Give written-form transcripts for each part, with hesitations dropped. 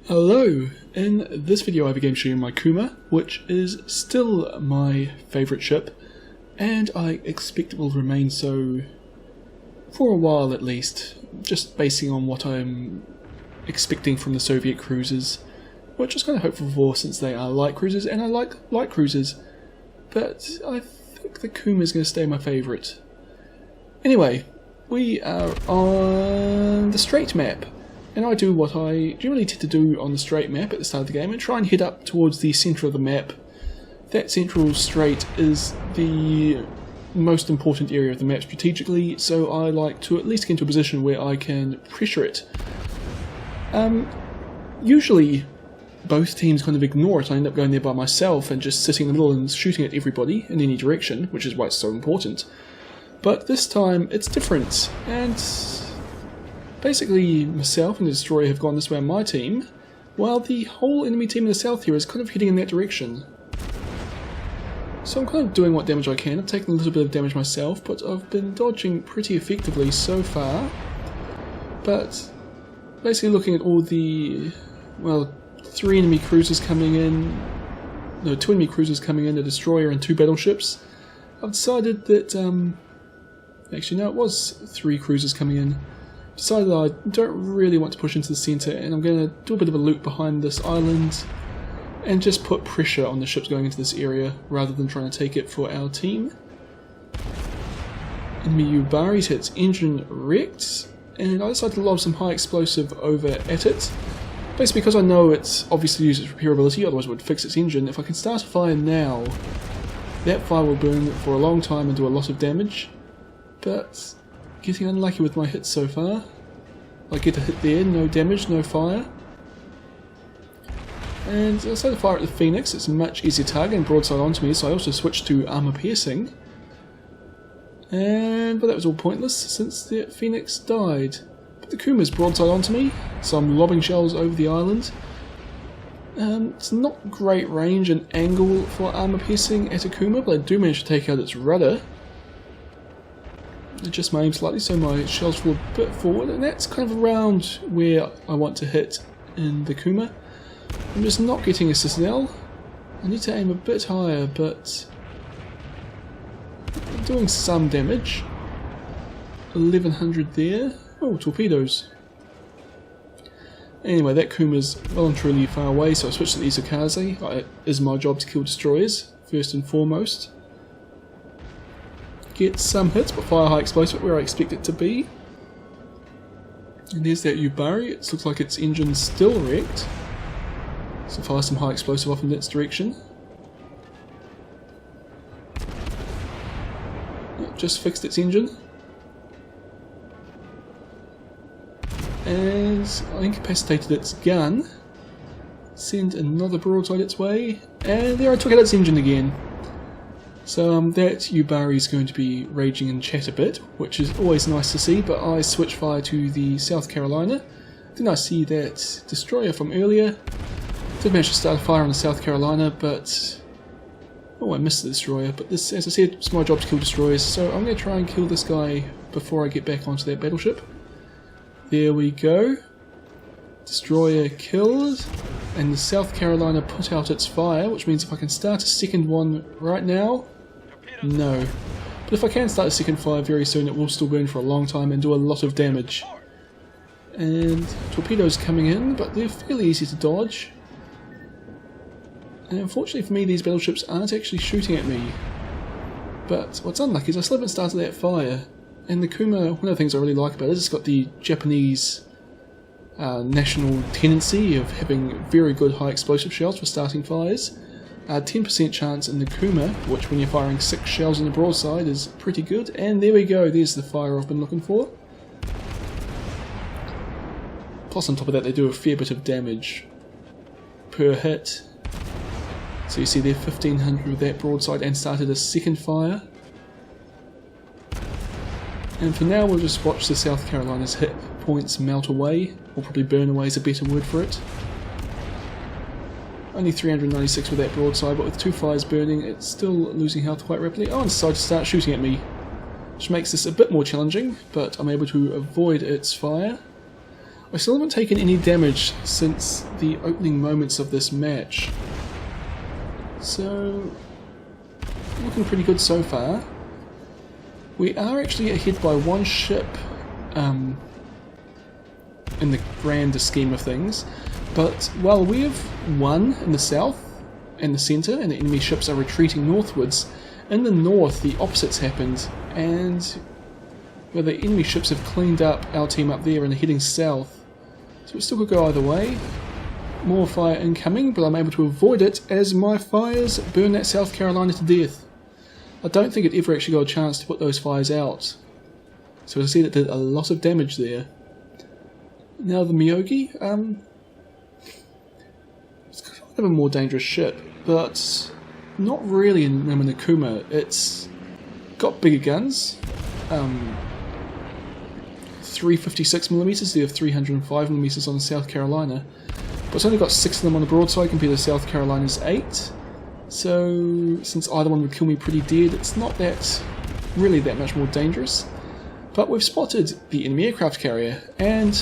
Hello! In this video I began shooting my Kuma, which is still my favourite ship, and I expect it will remain so for a while at least, just basing on what I'm expecting from the Soviet cruisers, which I was kind of hopeful for since they are light cruisers, and I like light cruisers, but I think the Kuma is going to stay my favourite. Anyway, we are on the straight map. And I do what I generally tend to do on the straight map at the start of the game and try and head up towards the centre of the map. That central straight is the most important area of the map strategically, so I like to at least get into a position where I can pressure it. Usually both teams kind of ignore it. I end up going there by myself and just sitting in the middle and shooting at everybody in any direction, which is why it's so important. But this time it's different, and basically, myself and the destroyer have gone this way on my team, while the whole enemy team in the south here is kind of heading in that direction. So I'm kind of doing what damage I can. I've taken a little bit of damage myself, but I've been dodging pretty effectively so far. But basically looking at all the, well, 3 enemy cruisers coming in, no, 2 enemy cruisers coming in, a destroyer and 2 battleships, I've decided that, actually no, it was 3 cruisers coming in. Decided that I don't really want to push into the centre, and I'm going to do a bit of a loop behind this island and just put pressure on the ships going into this area rather than trying to take it for our team. Enemy Ubari's hit its engine wrecked, and I decided to lob some high explosive over at it. Basically because I know it's obviously used its repairability, otherwise it would fix its engine. If I can start a fire now, that fire will burn for a long time and do a lot of damage, but getting unlucky with my hits so far. I get a hit there, no damage, no fire. And I decided to fire at the Phoenix. It's a much easier target and broadside onto me, so I also switched to armor piercing. But that was all pointless since the Phoenix died. But the Kuma's broadside onto me, so I'm lobbing shells over the island. It's not great range and angle for armor piercing at a Kuma, but I do manage to take out its rudder. Adjust my aim slightly so my shells fall a bit forward, and that's kind of around where I want to hit in the Kuma. I'm just not getting a citadel. I need to aim a bit higher, but I'm doing some damage. 1100 there. Oh, torpedoes. Anyway, that Kuma's well and truly far away, so I switched to the Izakaze. It is my job to kill destroyers, first and foremost. Get some hits, but fire high explosive where I expect it to be. And there's that Ubari. It looks like its engine's still wrecked. So fire some high explosive off in its direction. It just fixed its engine. And I incapacitated its gun. Send another broadside its way. And there I took out its engine again. So that Ubari is going to be raging and chat a bit, which is always nice to see, but I switch fire to the South Carolina. Then I see that destroyer from earlier. Did manage to start a fire on the South Carolina, but oh, I missed the destroyer. But this, as I said, it's my job to kill destroyers, so I'm going to try and kill this guy before I get back onto that battleship. There we go. Destroyer killed, and the South Carolina put out its fire, which means if I can start a second one right now, no. But if I can start a second fire very soon, it will still burn for a long time and do a lot of damage. And torpedoes coming in, but they're fairly easy to dodge. And unfortunately for me, these battleships aren't actually shooting at me. But what's unlucky is I still haven't started that fire. And the Kuma, one of the things I really like about it is it's got the Japanese national tendency of having very good high explosive shells for starting fires. 10% chance in the Kuma, which when you're firing 6 shells in the broadside is pretty good. And there we go, there's the fire I've been looking for. Plus on top of that they do a fair bit of damage per hit. So you see there 1500 with that broadside and started a second fire. And for now we'll just watch the South Carolina's hit points melt away, or probably burn away is a better word for it. Only 396 with that broadside, but with 2 fires burning, it's still losing health quite rapidly. Oh, and decided to start shooting at me, which makes this a bit more challenging, but I'm able to avoid its fire. I still haven't taken any damage since the opening moments of this match. So, looking pretty good so far. We are actually ahead by one ship in the grander scheme of things, but while we have won in the south and the centre and the enemy ships are retreating northwards, in the north the opposite's happened, and where the enemy ships have cleaned up our team up there and are heading south. So it still could go either way. More fire incoming, but I'm able to avoid it as my fires burn that South Carolina to death. I don't think it ever actually got a chance to put those fires out. So as I said, it did a lot of damage there. Now the Miyogi, it's kind of a more dangerous ship, but not really in the Kuma. It's got bigger guns. 356mm, they have 305mm on the South Carolina, but it's only got 6 of them on the broadside compared to South Carolina's 8. So since either one would kill me pretty dead, it's not really that much more dangerous. But we've spotted the enemy aircraft carrier, and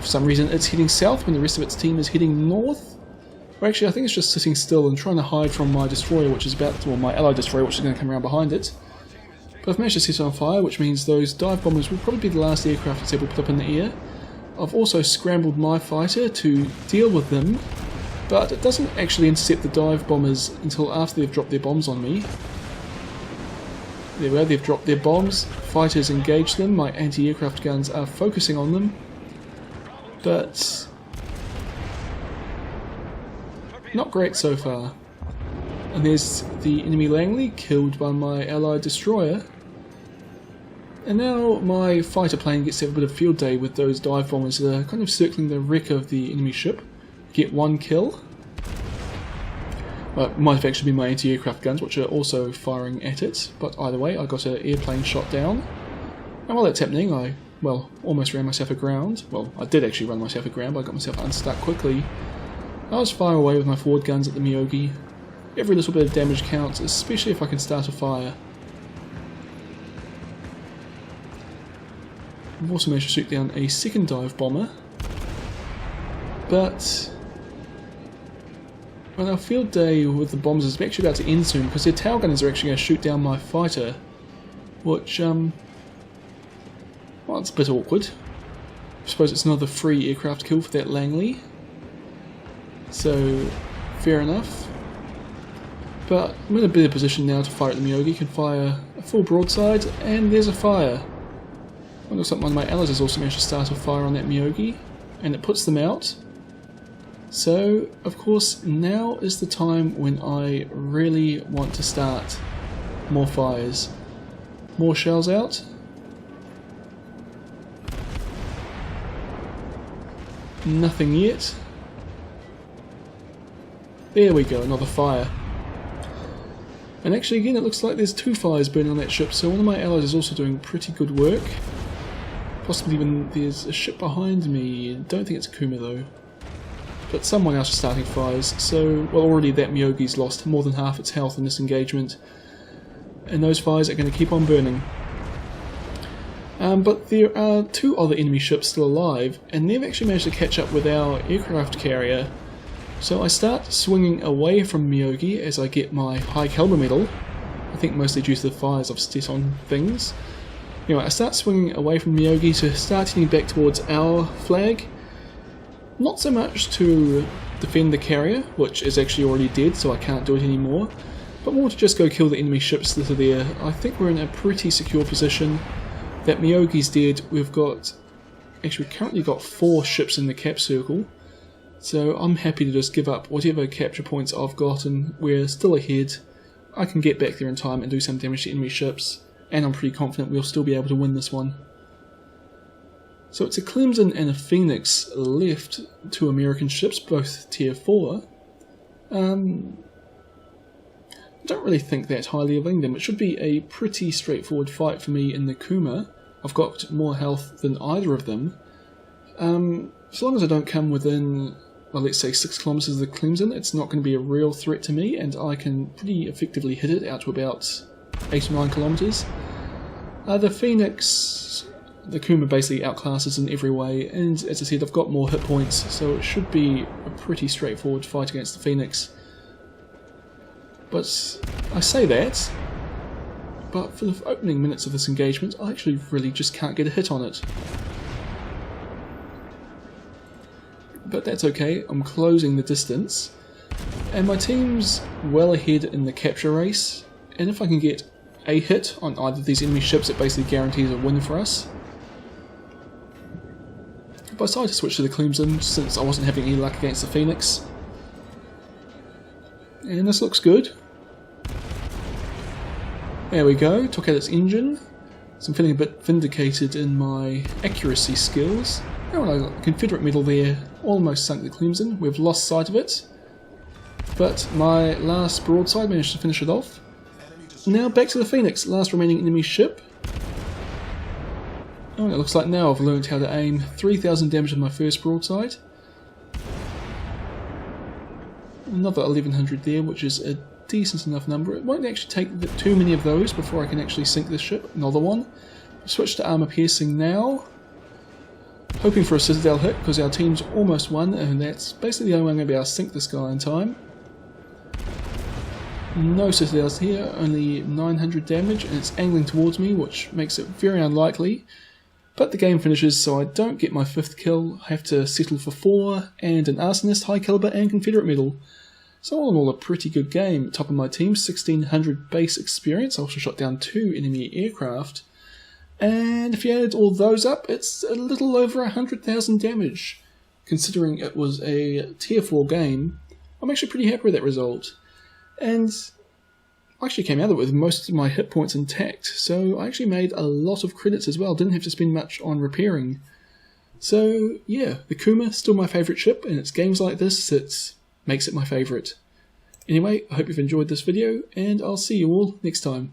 for some reason it's heading south when the rest of its team is heading north. Or actually I think it's just sitting still and trying to hide from my destroyer, which is about to, well, my allied destroyer, which is going to come around behind it. But I've managed to set it on fire, which means those dive bombers will probably be the last aircraft it's able to put up in the air. I've also scrambled my fighter to deal with them, but it doesn't actually intercept the dive bombers until after they've dropped their bombs on me. There we are, they've dropped their bombs, fighters engage them, my anti-aircraft guns are focusing on them, but not great so far. And there's the enemy Langley, killed by my allied destroyer. And now my fighter plane gets to have a bit of field day with those dive bombers that are kind of circling the wreck of the enemy ship. Get one kill. Well, it might have actually been my anti-aircraft guns, which are also firing at it, but either way I got an airplane shot down. And while that's happening I, well, almost ran myself aground. Well, I did actually run myself aground, but I got myself unstuck quickly. I was firing away with my forward guns at the Miyogi. Every little bit of damage counts, especially if I can start a fire. I've also managed to shoot down a second dive bomber, but well, our field day with the bombers is actually about to end soon because their tail gunners are actually going to shoot down my fighter, which, well, it's a bit awkward. I suppose it's another free aircraft kill for that Langley, so fair enough. But I'm in a better position now to fire at the Miyogi. Can fire a full broadside, and there's a fire. It looks like one of my allies has also managed to start a fire on that Miyogi, and it puts them out. So, of course, now is the time when I really want to start more fires. More shells out. Nothing yet. There we go, another fire. And actually again it looks like there's 2 fires burning on that ship, so one of my allies is also doing pretty good work. Possibly even there's a ship behind me. Don't think it's a Kuma though. But someone else is starting fires, so well already that Miyogi's lost more than half its health in this engagement. And those fires are going to keep on burning. But there are 2 other enemy ships still alive, and they've actually managed to catch up with our aircraft carrier. So I start swinging away from Miyogi as I get my high caliber medal. I think mostly due to the fires I've set on things. Anyway, I start swinging away from Miyogi to start heading back towards our flag. Not so much to defend the carrier, which is actually already dead so I can't do it anymore, but more to just go kill the enemy ships that are there. I think we're in a pretty secure position. That Miyogi's dead. We've currently got 4 ships in the cap circle. So I'm happy to just give up whatever capture points I've got, and we're still ahead. I can get back there in time and do some damage to enemy ships, and I'm pretty confident we'll still be able to win this one. So it's a Clemson and a Phoenix left, 2 American ships, both tier 4. I don't really think that highly of them. It should be a pretty straightforward fight for me in the Kuma. I've got more health than either of them. As long as I don't come within, well, let's say 6 kilometers of the Clemson, it's not going to be a real threat to me, and I can pretty effectively hit it out to about 8 or 9 kilometers. The Phoenix, the Kuma basically outclasses in every way, and as I said, I've got more hit points, so it should be a pretty straightforward fight against the Phoenix. But I say that, but for the opening minutes of this engagement, I actually really just can't get a hit on it. But that's okay, I'm closing the distance, and my team's well ahead in the capture race, and if I can get a hit on either of these enemy ships, it basically guarantees a win for us. But I decided to switch to the Clemson since I wasn't having any luck against the Phoenix. And this looks good. There we go, took out its engine. So I'm feeling a bit vindicated in my accuracy skills. Oh, no, Confederate medal there, almost sunk the Clemson. We've lost sight of it. But my last broadside managed to finish it off. Now back to the Phoenix, last remaining enemy ship. Oh, it looks like now I've learned how to aim. 3,000 damage on my first broadside. Another 1,100 there, which is a decent enough number. It won't actually take too many of those before I can actually sink this ship. Another one. Switch to armor piercing now. Hoping for a Citadel hit because our team's almost won, and that's basically the only way I'm going to be able to sink this guy in time. No Citadels here, only 900 damage, and it's angling towards me, which makes it very unlikely. But the game finishes, so I don't get my 5th kill. I have to settle for 4, and an Arsonist, High Calibre, and Confederate medal. So all in all, a pretty good game. Top of my team, 1600 base experience. I also shot down 2 enemy aircraft. And if you add all those up, it's a little over 100,000 damage. Considering it was a tier 4 game, I'm actually pretty happy with that result. And I actually came out of it with most of my hit points intact, so I actually made a lot of credits as well, didn't have to spend much on repairing. So yeah, the Kuma is still my favourite ship, and it's games like this that makes it my favourite. Anyway, I hope you've enjoyed this video, and I'll see you all next time.